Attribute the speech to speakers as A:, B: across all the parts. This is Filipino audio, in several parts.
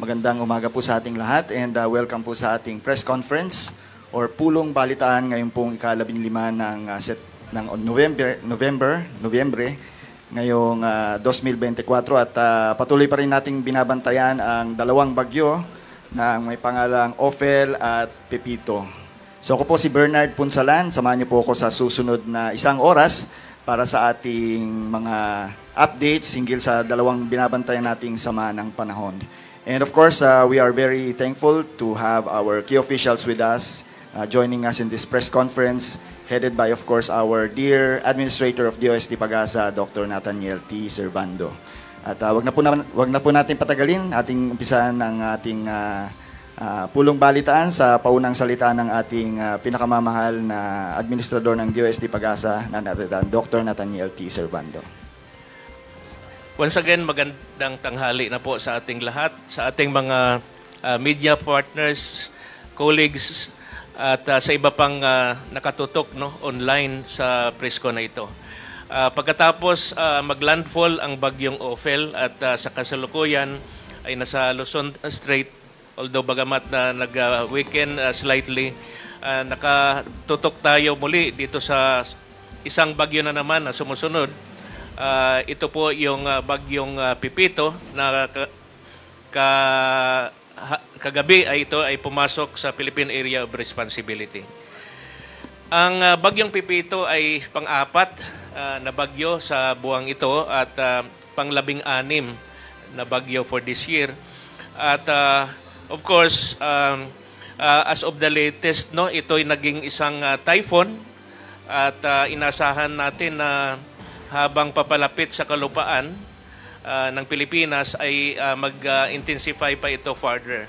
A: Magandang umaga po sa ating lahat and welcome po sa ating press conference or pulong balitaan ngayon pong ika-15 ng Nobyembre ngayong 2024 at patuloy pa rin nating binabantayan ang dalawang bagyo na may pangalang Ophel at Pepito. So ako po si Bernard Punsalan, samahan niyo po ako sa susunod na 1 oras para sa ating mga updates hinggil sa dalawang binabantayan nating sama ng panahon. And of course, we are very thankful to have our key officials with us, joining us in this press conference, headed by, of course, our dear Administrator of DOST Pag-asa, Dr. Nathaniel T. Servando. At wag na po natin patagalin, ating umpisahan ng ating pulong balitaan sa paunang salita ng ating pinakamamahal na administrador ng DOST Pag-asa, Dr. Nathaniel T. Servando.
B: Once again, magandang tanghali na po sa ating lahat, sa ating mga media partners, colleagues, at sa iba pang nakatutok online sa presko na ito. Pagkatapos maglandfall ang bagyong Ophel at sa kasalukuyan ay nasa Luzon Strait, although bagamat na nag-weekend slightly, nakatutok tayo muli dito sa isang bagyo na naman na sumusunod. Ito po yung bagyong Pepito na kagabi ay ito ay pumasok sa Philippine Area of Responsibility. Ang bagyong Pepito ay pang-apat na bagyo sa buwang ito at pang-16 na bagyo for this year. At of course, as of the latest, ito ay naging isang typhoon at inasahan natin na habang papalapit sa kalupaan ng Pilipinas ay mag-intensify pa ito further.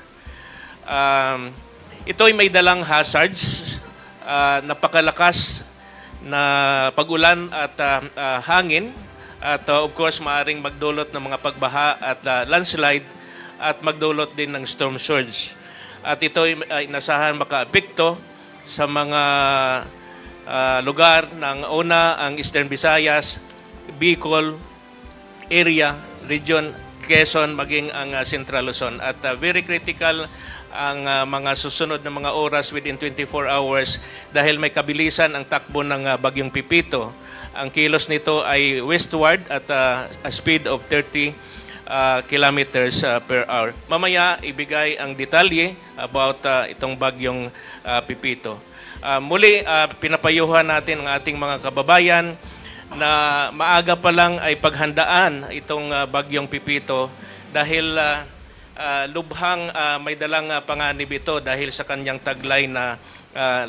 B: Ito ay may dalang hazards, napakalakas na pag-ulan at hangin at of course maaaring magdulot ng mga pagbaha at landslide at magdulot din ng storm surge. At ito ay inasahan maka-apekto sa mga lugar ng una ang Eastern Visayas, Bicol area, region, Quezon, maging ang Central Luzon. At very critical ang mga susunod na mga oras within 24 hours dahil may kabilisan ang takbo ng bagyong Pepito. Ang kilos nito ay westward at a speed of 30 kilometers per hour. Mamaya ibigay ang detalye about itong bagyong Pepito. Muli, pinapayuhan natin ang ating mga kababayan na maaga pa lang ay paghandaan itong bagyong Pepito dahil lubhang may dalang panganib ito dahil sa kanyang taglay na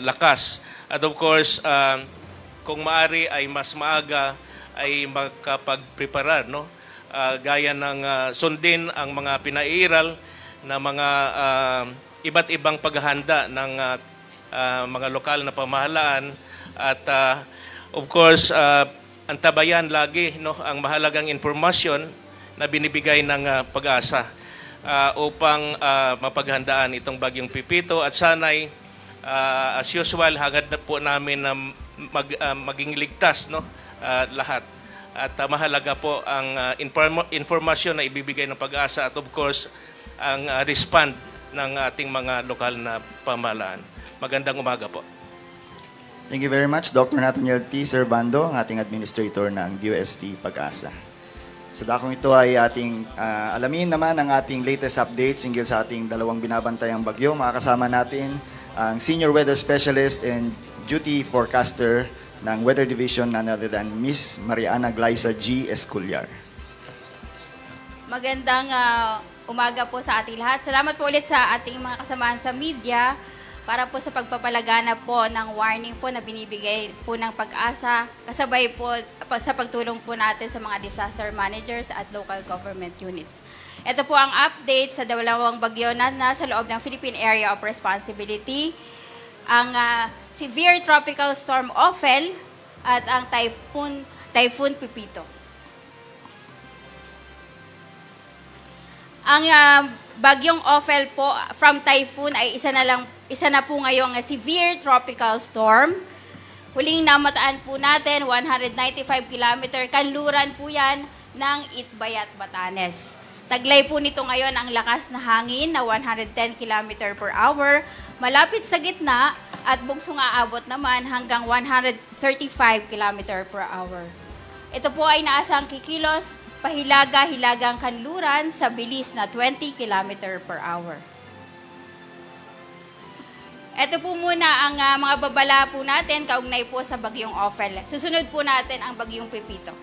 B: lakas. At of course, kung maaari ay mas maaga ay makapag-preparar, gaya ng sundin ang mga pinairal na mga iba't ibang paghahanda ng mga lokal na pamahalaan at of course, antabayan lagi ang mahalagang informasyon na binibigay ng Pag-asa upang mapaghandaan itong bagyong Pepito at sana'y as usual hangad na po namin na maging ligtas lahat. At mahalaga po ang informasyon na ibibigay ng Pag-asa at of course ang respond ng ating mga lokal na pamahalaan. Magandang umaga po.
A: Thank you very much, Dr. Nathaniel T. Servando, ang ating administrator ng DOST Pag-asa. Sa dakong ito ay ating alamin naman ang ating latest updates hinggil sa ating dalawang binabantayang bagyo. Makakasama natin ang Senior Weather Specialist and Duty Forecaster ng Weather Division na none other than Miss Mariana Glyza G. Esculiar.
C: Magandang umaga po sa ating lahat. Salamat po ulit sa ating mga kasamahan sa media para po sa pagpapalagana po ng warning po na binibigay po ng Pag-asa, kasabay po sa pagtulong po natin sa mga disaster managers at local government units. Ito po ang update sa dalawang bagyo na nasa loob ng Philippine Area of Responsibility, ang severe tropical storm Ophel at ang typhoon Pepito. Ang bagyong Ophel po from typhoon ay isa na po ngayong severe tropical storm. Huling namataan po natin, 195 kilometer kanluran po yan ng Itbayat, Batanes. Taglay po nito ngayon ang lakas na hangin na 110 km per hour, malapit sa gitna at bugsong aabot naman hanggang 135 km per hour. Ito po ay naasang kikilos, pahilaga-hilagang kanluran sa bilis na 20 km per hour. Ito po muna ang mga babala po natin kaugnay po sa bagyong Ophel. Susunod po natin ang bagyong Pepito.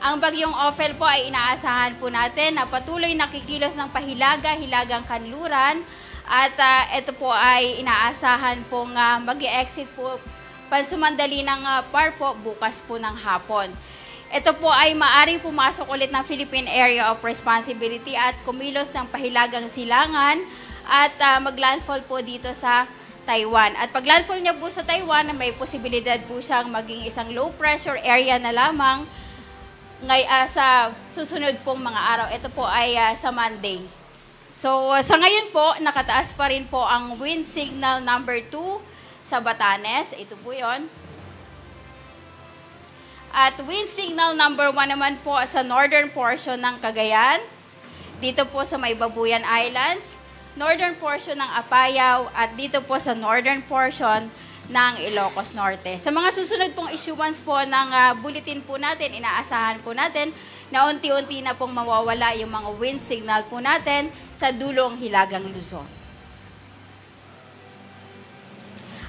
C: Ang bagyong Ophel po ay inaasahan po natin na patuloy nakikilos ng pahilaga-hilagang kanluran at ito po ay inaasahan pong mag-exit po pansumandali ng PAR po bukas po ng hapon. Ito po ay maaring pumasok ulit ng Philippine Area of Responsibility at kumilos ng pahilagang silangan at maglandfall po dito sa Taiwan. At pag landfall niya po sa Taiwan, may posibilidad po siyang maging isang low pressure area na lamang sa susunod pong mga araw. Ito po ay sa Monday. So sa ngayon po, nakataas pa rin po ang wind signal number 2 sa Batanes. Ito po yon. At wind signal number 1 naman po sa northern portion ng Cagayan. Dito po sa may Babuyan Islands, northern portion ng Apayao, at dito po sa northern portion ng Ilocos Norte. Sa mga susunod pong issuance po ng bulletin po natin, inaasahan po natin na unti-unti na pong mawawala yung mga wind signal po natin sa dulong Hilagang Luzon.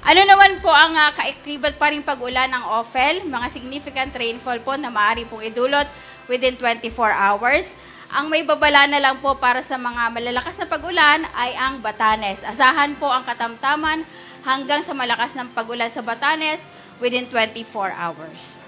C: Ano naman po ang kaikibat pa rin pag-ulan ng Ophel? Mga significant rainfall po na maaari pong idulot within 24 hours. Ang may babala na lang po para sa mga malalakas na pag-ulan ay ang Batanes. Asahan po ang katamtaman hanggang sa malakas ng pag-ulan sa Batanes within 24 hours.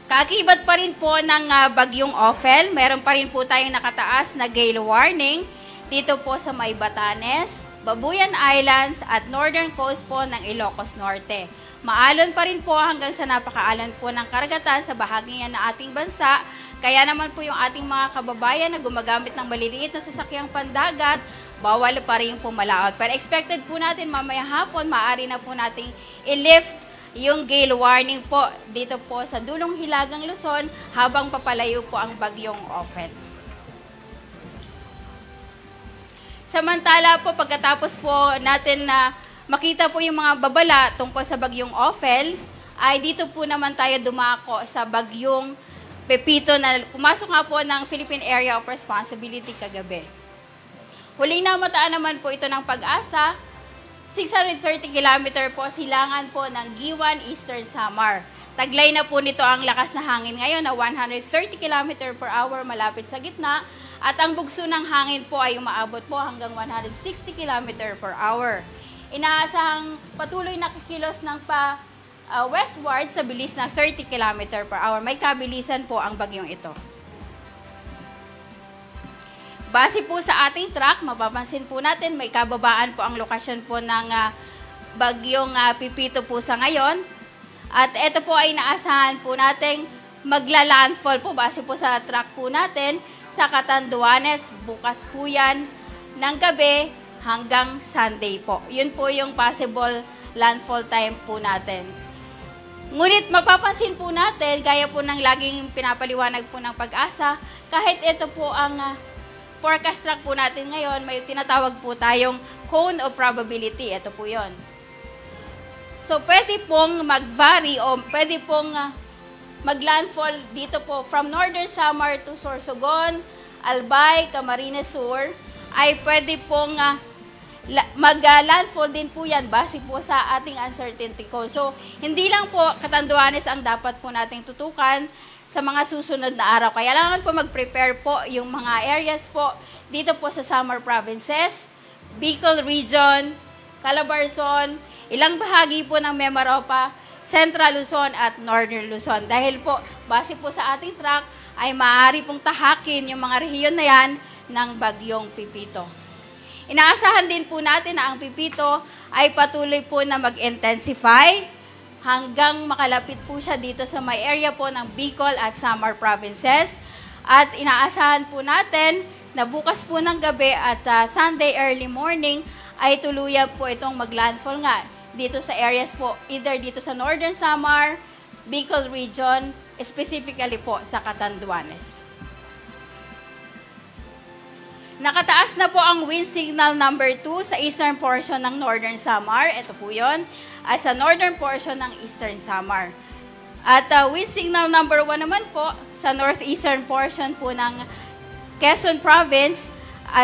C: Kaakibat pa rin po ng bagyong Ophel, meron pa rin po tayong nakataas na gale warning dito po sa may Batanes, Babuyan Islands at northern coast po ng Ilocos Norte. Maalon pa rin po hanggang sa napakaalon po ng karagatan sa bahagi yan ng ating bansa. Kaya naman po yung ating mga kababayan na gumagamit ng maliliit na sasakyang pandagat, bawal pa rin yung pumalaot. Pero expected po natin mamaya hapon, maaari na po nating i-lift yung gale warning po dito po sa dulong Hilagang Luzon habang papalayo po ang bagyong Ophel. Samantala po, pagkatapos po natin na makita po yung mga babala tungkol sa bagyong Ophel, ay dito po naman tayo dumako sa bagyong Pepito na pumasok nga po ng Philippine Area of Responsibility kagabi. Huling namataan naman po ito ng Pag-asa, 630 km po silangan po ng Giwan, Eastern Samar. Taglay na po nito ang lakas na hangin ngayon na 130 km per hour malapit sa gitna at ang bugso ng hangin po ay umaabot po hanggang 160 km per hour. Inaasahang patuloy na kikilos ng westward sa bilis na 30 km per hour. May kabilisan po ang bagyong ito. Base po sa ating track, mapapansin po natin may kababaan po ang lokasyon po ng bagyong Pepito po sa ngayon. At ito po ay naasahan po nating magla-landfall po base po sa track po natin sa Catanduanes. Bukas po yan ng gabi hanggang Sunday po. Yun po yung possible landfall time po natin. Ngunit mapapansin po natin, gaya po ng laging pinapaliwanag po ng Pag-asa, kahit ito po ang forecast track po natin ngayon, may tinatawag po tayong cone of probability. Ito po yon. So, pwede pong mag-vary o pwede pong mag-landfall dito po from Northern Samar to Sorsogon, Albay, Camarines Sur, ay pwede pong mag-landfall din po yan base po sa ating uncertainty cone. So, hindi lang po Catanduanes ang dapat po nating tutukan sa mga susunod na araw. Kaya lang po mag-prepare po yung mga areas po dito po sa Samar Provinces, Bicol Region, Calabarzon, ilang bahagi po ng Mimaropa, Central Luzon at Northern Luzon. Dahil po, base po sa ating track, ay maaari pong tahakin yung mga rehiyon na yan ng bagyong Pepito. Inaasahan din po natin na ang Pepito ay patuloy po na mag-intensify hanggang makalapit po siya dito sa may area po ng Bicol at Samar Provinces. At inaasahan po natin na bukas po ng gabi at Sunday early morning ay tuluyan po itong maglandfall nga dito sa areas po, either dito sa Northern Samar, Bicol Region, specifically po sa Catanduanes. Nakataas na po ang wind signal number 2 sa eastern portion ng Northern Samar. Ito po yun. At sa northern portion ng Eastern Samar. At wind signal number 1 naman po sa northeastern portion po ng Quezon Province,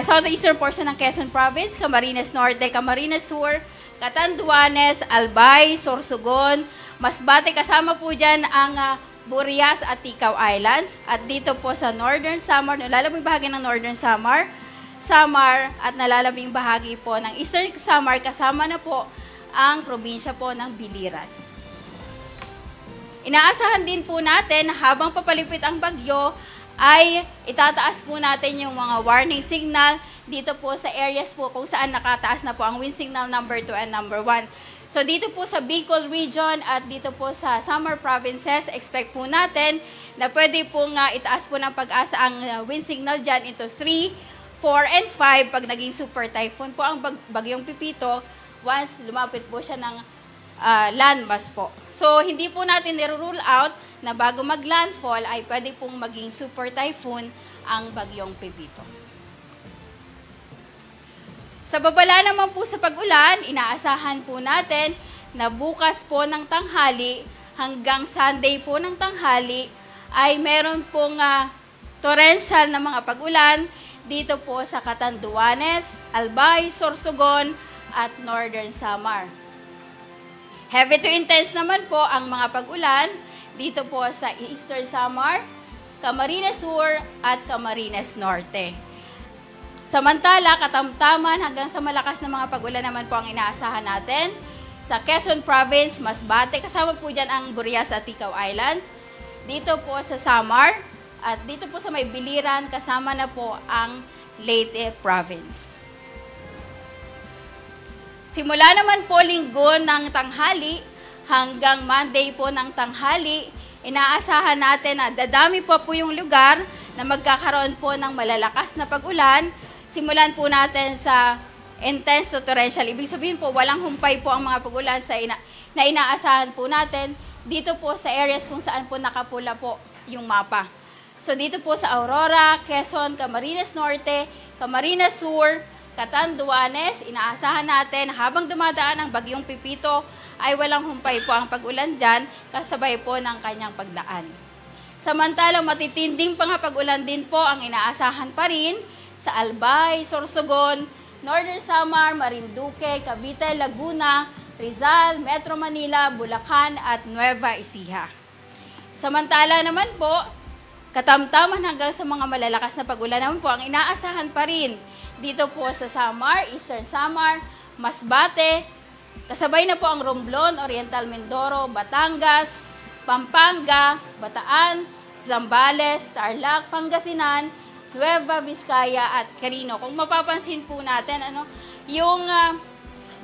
C: southeastern portion ng Quezon Province, Camarines Norte, Camarines Sur, Catanduanes, Albay, Sorsogon, Masbate, kasama po dyan ang Burias at Ticao Islands. At dito po sa Northern Samar, nalalabing bahagi ng Northern Samar, at nalalabing bahagi po ng Eastern Samar, kasama na po ang probinsya po ng Biliran. Inaasahan din po natin habang papalipit ang bagyo ay itataas po natin yung mga warning signal dito po sa areas po kung saan nakataas na po ang wind signal number 2 and number 1. So dito po sa Bicol region at dito po sa Samar provinces, expect po natin na pwede po nga itaas po ng pag-asa ang wind signal dyan into 3, 4, and 5 pag naging super typhoon po ang bagyong Pipito once lumapit po siya ng landmass po. So hindi po natin nirule out na bago mag-landfall ay pwede pong maging super typhoon ang bagyong Pipito. Sa babala naman po sa pag-ulan, inaasahan po natin na bukas po ng tanghali hanggang Sunday po ng tanghali ay meron pong torrential na mga pag-ulan dito po sa Catanduanes, Albay, Sorsogon at Northern Samar. Heavy to intense naman po ang mga pag-ulan dito po sa Eastern Samar, Camarines Sur at Camarines Norte. Samantala, katamtaman hanggang sa malakas na mga pag-ulan naman po ang inaasahan natin sa Quezon Province, Masbate, kasama po dyan ang Burias at Ticao Islands. Dito po sa Samar at dito po sa may Biliran, kasama na po ang Leyte Province. Simula naman po linggo ng tanghali hanggang Monday po ng tanghali, inaasahan natin na dadami po yung lugar na magkakaroon po ng malalakas na pag-ulan. Simulan po natin sa intense to torrential. Ibig sabihin po, walang humpay po ang mga pag-ulan na inaasahan po natin dito po sa areas kung saan po nakapula po yung mapa. So dito po sa Aurora, Quezon, Camarines Norte, Camarines Sur, Catanduanes, inaasahan natin habang dumadaan ang bagyong Pipito ay walang humpay po ang pag-ulan dyan kasabay po ng kanyang pagdaan. Samantalang matitinding pag-ulan din po ang inaasahan pa rin sa Albay, Sorsogon, Northern Samar, Marinduque, Cavite, Laguna, Rizal, Metro Manila, Bulacan at Nueva Ecija. Samantala naman po, katamtaman hanggang sa mga malalakas na pag-ulan naman po ang inaasahan pa rin dito po sa Samar, Eastern Samar, Masbate, kasabay na po ang Romblon, Oriental Mindoro, Batangas, Pampanga, Bataan, Zambales, Tarlac, Pangasinan, Nueva Vizcaya at Carino. Kung mapapansin po natin, yung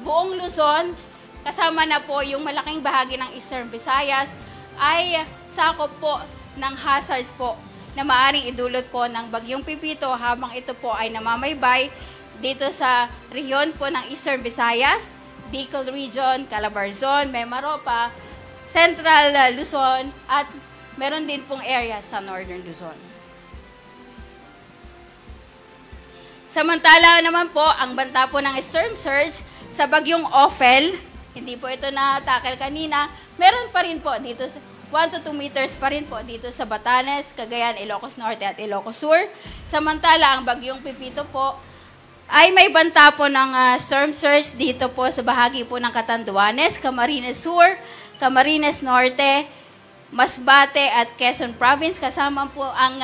C: buong Luzon, kasama na po yung malaking bahagi ng Eastern Visayas, ay sakop po ng hazards po na maaring idulot po ng bagyong Pipito habang ito po ay namamaybay dito sa rehiyon po ng Eastern Visayas, Bicol Region, Calabarzon, Mimaropa, Central Luzon, at meron din pong area sa Northern Luzon. Samantala naman po, ang banta po ng storm surge sa bagyong Ophel, hindi po ito na-tackle kanina, meron pa rin po dito sa 1 to 2 meters pa rin po dito sa Batanes, Cagayan, Ilocos Norte at Ilocos Sur. Samantala, ang bagyong Pipito po ay may banta po ng storm surge dito po sa bahagi po ng Catanduanes, Camarines Sur, Camarines Norte, Masbate at Quezon Province. Kasama po ang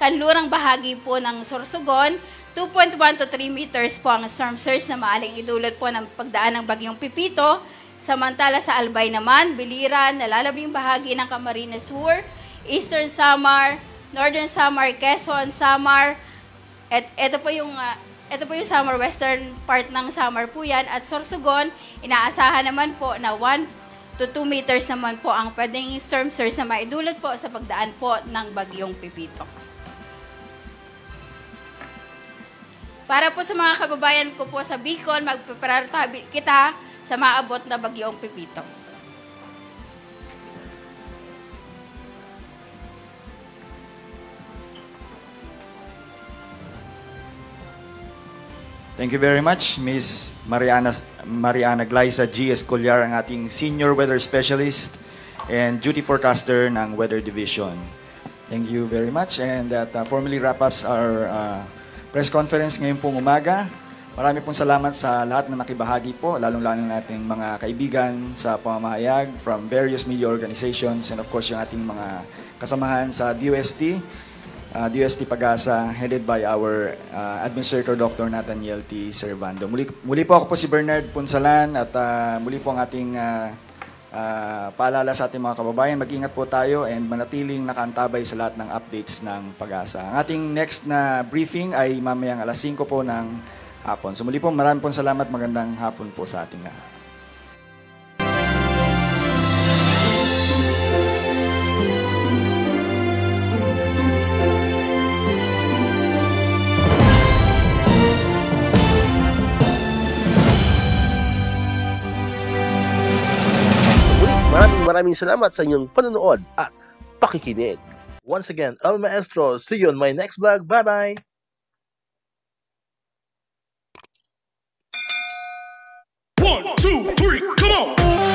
C: kanlurang bahagi po ng Sorsogon. 2.1 to 3 meters po ang storm surge na maaling idulot po ng pagdaan ng bagyong Pipito. Samantala sa Albay naman, Biliran, nalalabing bahagi ng Camarines Sur, Eastern Samar, Northern Samar, Quezon, Samar, at ito po yung Samar, western part ng Samar po yan, at Sorsogon, inaasahan naman po na 1 to 2 meters naman po ang pwedeng storm surge na maidulot po sa pagdaan po ng bagyong Pipito. Para po sa mga kababayan ko po sa Bicol, magpaparata kita sa maabot na bagyong Pipito.
A: Thank you very much, Miss Mariana Glyza G. Escolar, ang ating Senior Weather Specialist and Duty Forecaster ng Weather Division. Thank you very much, and that formally wrap-ups our press conference ngayong pong umaga. Marami pong salamat sa lahat na nakibahagi po, lalong-lalo nating mga kaibigan sa pamamahayag from various media organizations, and of course yung ating mga kasamahan sa DOST, DOST Pag-asa, headed by our Administrator Dr. Nathaniel T. Servando. Muli po ako po si Bernard Punsalan, at muli po ang ating paalala sa ating mga kababayan. Mag-ingat po tayo and manatiling nakaantabay sa lahat ng updates ng Pag-asa. Ang ating next na briefing ay mamayang alas 5 po ng hapon. So muli po, maraming po salamat. Magandang hapon po sa ating lahat.
D: Maraming salamat sa inyong panonood at pakikinig. Once again, El Maestro. See you on my next vlog. Bye-bye!
E: One, two, three, come on!